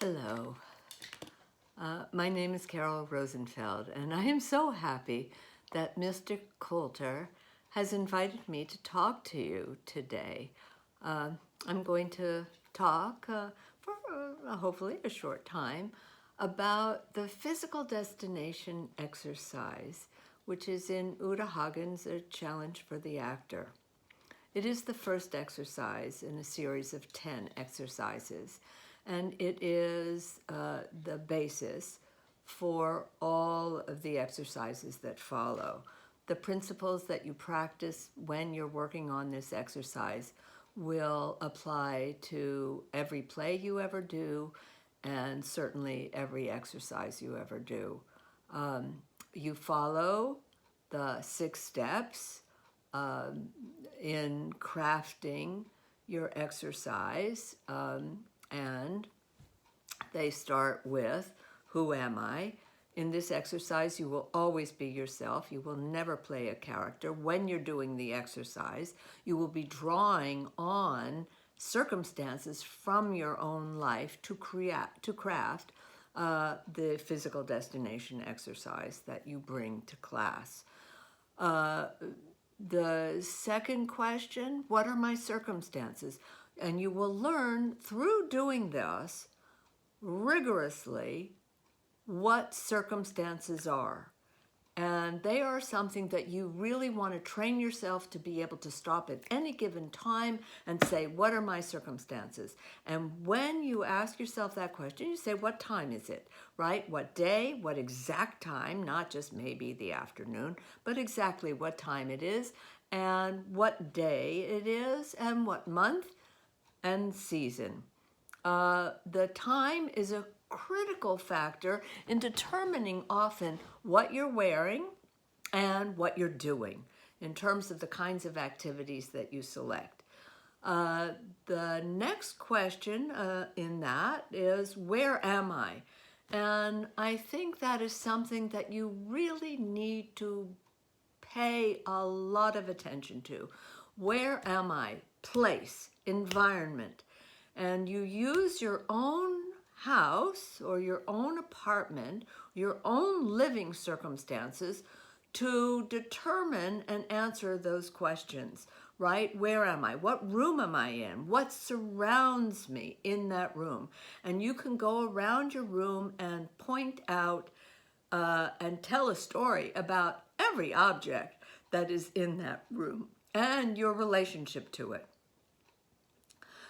Hello, my name is Carol Rosenfeld, and I am so happy that Mr. Coulter has invited me to talk to you today. I'm going to talk for hopefully a short time about the physical destination exercise, which is in Uta Hagen's A Challenge for the Actor. It is the first exercise in a series of 10 exercises, and it is the basis for all of the exercises that follow. The principles that you practice when you're working on this exercise will apply to every play you ever do, and certainly every exercise you ever do. You follow the 6 steps in crafting your exercise, and they start with, who am I? In this exercise, you will always be yourself. You will never play a character. When you're doing the exercise, you will be drawing on circumstances from your own life to craft the physical destination exercise that you bring to class. The second question, what are my circumstances? And you will learn through doing this rigorously what circumstances are. And they are something that you really want to train yourself to be able to stop at any given time and say, what are my circumstances? And when you ask yourself that question, you say, what time is it, right? What day, what exact time, not just maybe the afternoon, but exactly what time it is and what day it is and what month and season. The time is a critical factor in determining often what you're wearing and what you're doing in terms of the kinds of activities that you select. The next question in that is, where am I? And I think that is something that you really need to pay a lot of attention to. Where am I? Place, environment. And you use your own house or your own apartment, your own living circumstances to determine and answer those questions, right? Where am I? What room am I in? What surrounds me in that room? And you can go around your room and point out and tell a story about every object that is in that room and your relationship to it.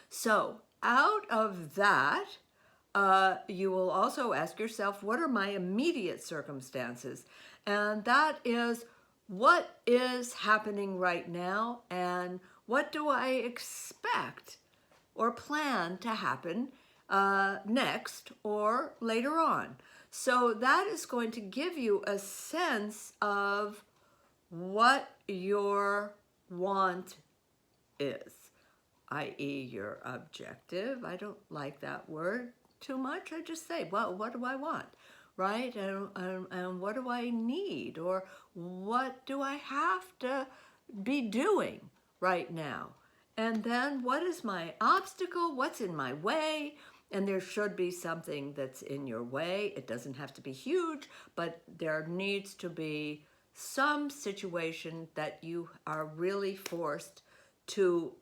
So out of that, you will also ask yourself, what are my immediate circumstances? And that is, what is happening right now and what do I expect or plan to happen next or later on? So that is going to give you a sense of what your want is, i.e. your objective. I don't like that word too much. I just say, well, what do I want, right? And what do I need? Or what do I have to be doing right now? And then what is my obstacle? What's in my way? And there should be something that's in your way. It doesn't have to be huge, but there needs to be some situation that you are really forced to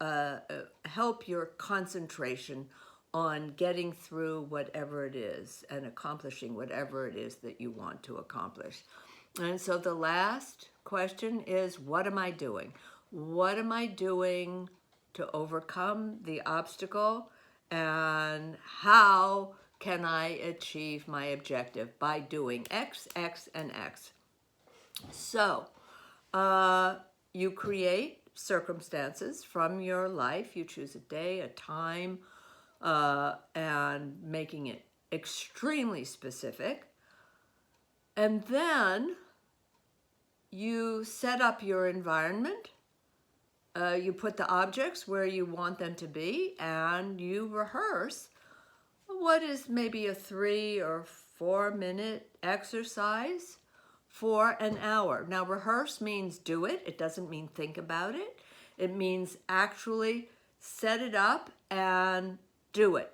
help your concentration on getting through whatever it is and accomplishing whatever it is that you want to accomplish. And so the last question is, what am I doing? What am I doing to overcome the obstacle? And how can I achieve my objective? By doing X, X, and X. So you create circumstances from your life. You choose a day, a time, and making it extremely specific. And then you set up your environment. You put the objects where you want them to be, and you rehearse what is maybe a 3 or 4 minute exercise for an hour. Now, rehearse means do it. It doesn't mean think about it. It means actually set it up and do it.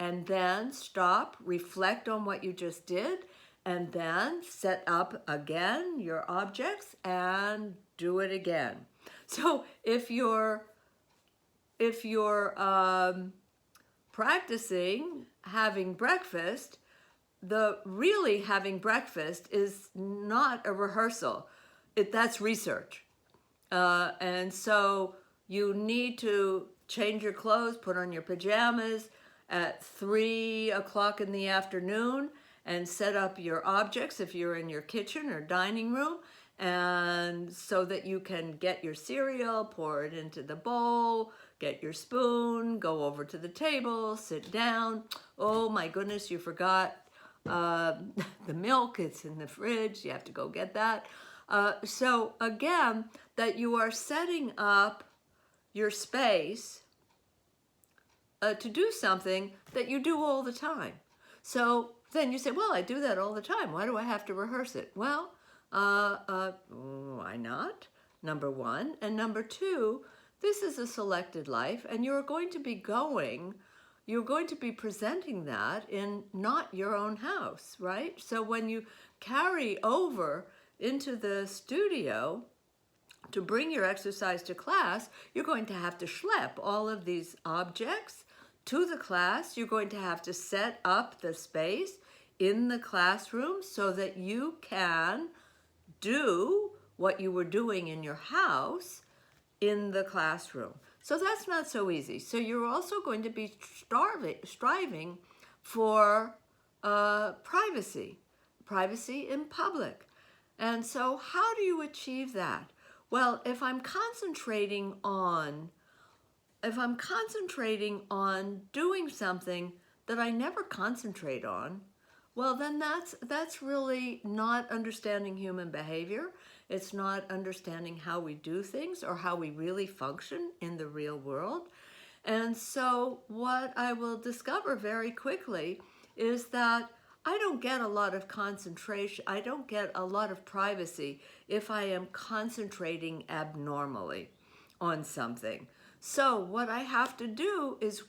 and then stop, reflect on what you just did, and then set up again your objects and do it again. So if you're practicing having breakfast, the really having breakfast is not a rehearsal. That's research. And so you need to change your clothes, put on your pajamas at 3 o'clock in the afternoon and set up your objects if you're in your kitchen or dining room, and so that you can get your cereal, pour it into the bowl, get your spoon, go over to the table, sit down. Oh my goodness, you forgot the milk. It's in the fridge. You have to go get that. So again, that you are setting up your space to do something that you do all the time. So then you say, well, I do that all the time. Why do I have to rehearse it? Well, why not? Number one. And number two, this is a selected life, and you're going to be presenting that in not your own house, right? So when you carry over into the studio to bring your exercise to class, you're going to have to schlep all of these objects to the class. You're going to have to set up the space in the classroom so that you can do what you were doing in your house in the classroom. So that's not so easy. So you're also going to be striving for privacy in public. And so how do you achieve that? Well, if I'm concentrating on doing something that I never concentrate on, well, then that's really not understanding human behavior. It's not understanding how we do things or how we really function in the real world. And so what I will discover very quickly is that I don't get a lot of concentration. I don't get a lot of privacy if I am concentrating abnormally on something. So what I have to do is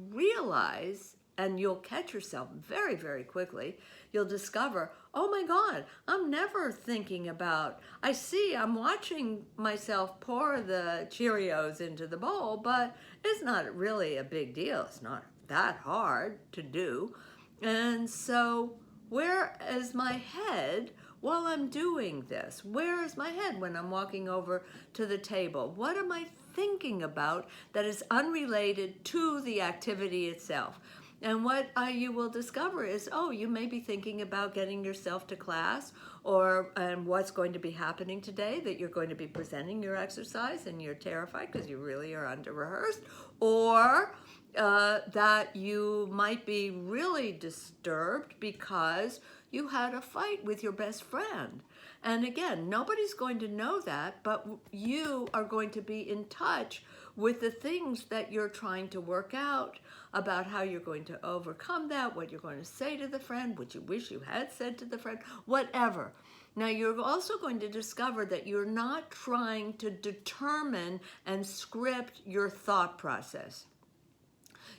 realize, and you'll catch yourself very, very quickly, you'll discover, oh my God, I'm never thinking about, I'm watching myself pour the Cheerios into the bowl, but it's not really a big deal. It's not that hard to do. And so where is my head while I'm doing this? Where is my head when I'm walking over to the table? What am I thinking about that is unrelated to the activity itself? And what you will discover is, you may be thinking about getting yourself to class, and what's going to be happening today, that you're going to be presenting your exercise and you're terrified because you really are under-rehearsed, or that you might be really disturbed because you had a fight with your best friend. And again, nobody's going to know that, but you are going to be in touch with the things that you're trying to work out about how you're going to overcome that, what you're going to say to the friend, what you wish you had said to the friend, whatever. Now, you're also going to discover that you're not trying to determine and script your thought process.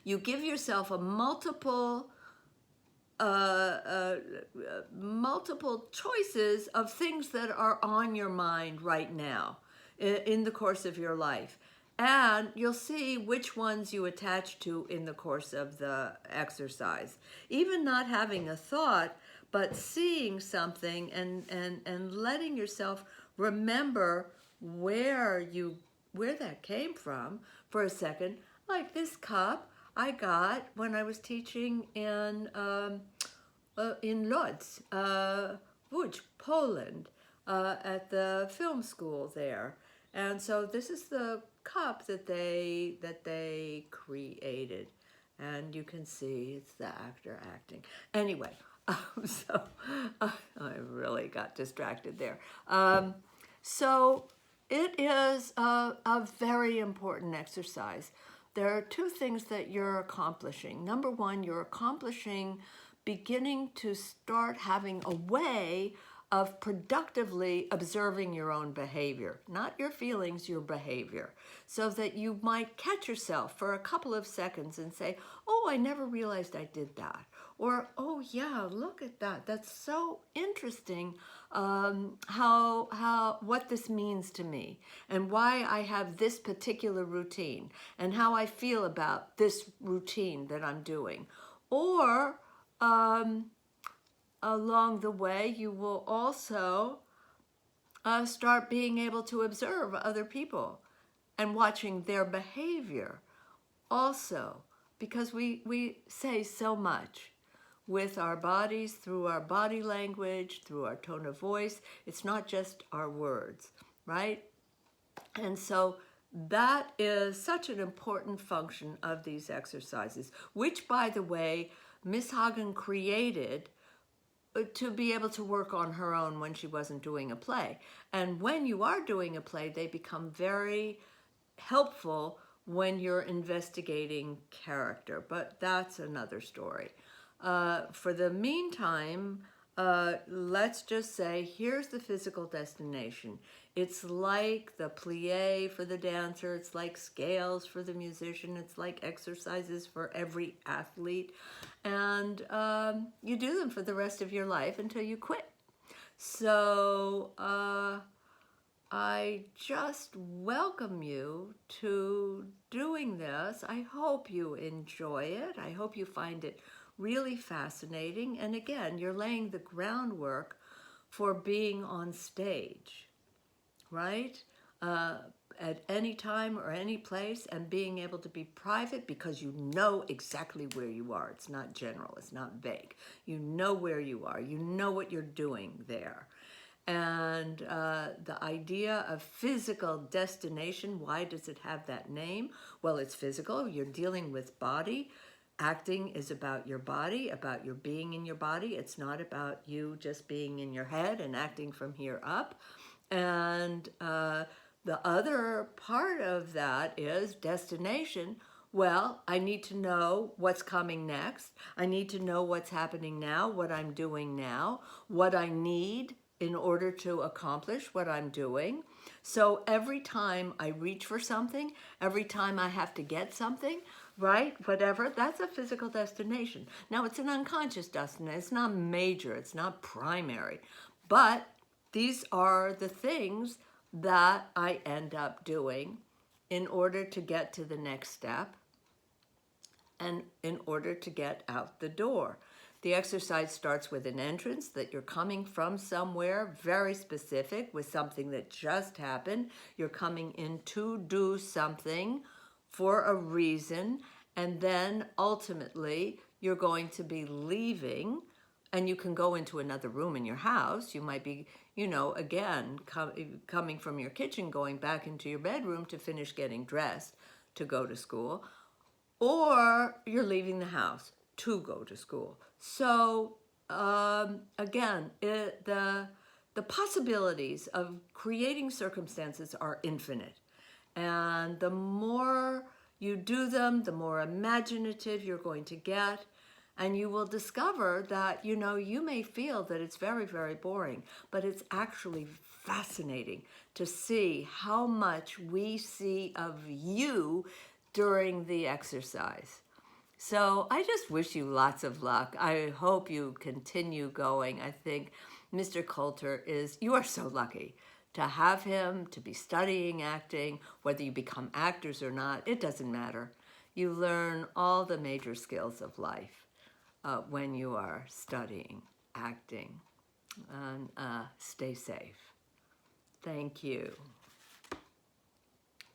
You give yourself a multiple choices of things that are on your mind right now in the course of your life. And you'll see which ones you attach to in the course of the exercise. Even not having a thought, but seeing something and letting yourself remember where that came from for a second. Like this cup I got when I was teaching in Lodz, Łódź, Poland, at the film school there. And so this is the cup that they created, and you can see it's the actor acting. Anyway, so I really got distracted there. So it is a very important exercise. There are two things that you're accomplishing. Number one, you're accomplishing beginning to start having a way of productively observing your own behavior, not your feelings, your behavior, so that you might catch yourself for a couple of seconds and say, oh, I never realized I did that. Or, oh yeah, look at that. That's so interesting, what this means to me and why I have this particular routine and how I feel about this routine that I'm doing. Or along the way, you will also start being able to observe other people and watching their behavior also, because we say so much with our bodies, through our body language, through our tone of voice. It's not just our words, right? And so that is such an important function of these exercises, which, by the way, Miss Hagen created to be able to work on her own when she wasn't doing a play. And when you are doing a play, they become very helpful when you're investigating character, but that's another story. For the meantime, let's just say, here's the physical destination. It's like the plie for the dancer, it's like scales for the musician, it's like exercises for every athlete, and you do them for the rest of your life until you quit. So I just welcome you to doing this. I hope you enjoy it. I hope you find it really fascinating. And again, you're laying the groundwork for being on stage, right? At any time or any place, and being able to be private because you know exactly where you are. It's not general, it's not vague. You know where you are, you know what you're doing there. And the idea of physical destination, why does it have that name? Well, it's physical. You're dealing with body. Acting is about your body, about your being in your body. It's not about you just being in your head and acting from here up. And the other part of that is destination. Well, I need to know what's coming next. I need to know what's happening now, what I'm doing now, what I need in order to accomplish what I'm doing. So every time I reach for something, every time I have to get something, right, whatever, that's a physical destination. Now, it's an unconscious destination. It's not major. It's not primary. But these are the things that I end up doing in order to get to the next step and in order to get out the door. The exercise starts with an entrance, that you're coming from somewhere very specific with something that just happened. You're coming in to do something for a reason, and then ultimately you're going to be leaving, and you can go into another room in your house. You might be, again, coming from your kitchen, going back into your bedroom to finish getting dressed to go to school, or you're leaving the house to go to school. So again, the possibilities of creating circumstances are infinite. And the more you do them, the more imaginative you're going to get. And you will discover that, you may feel that it's very, very boring, but it's actually fascinating to see how much we see of you during the exercise. So I just wish you lots of luck. I hope you continue going. I think Mr. Coulter you are so lucky to have him, to be studying acting. Whether you become actors or not, it doesn't matter. You learn all the major skills of life when you are studying acting. And stay safe. Thank you.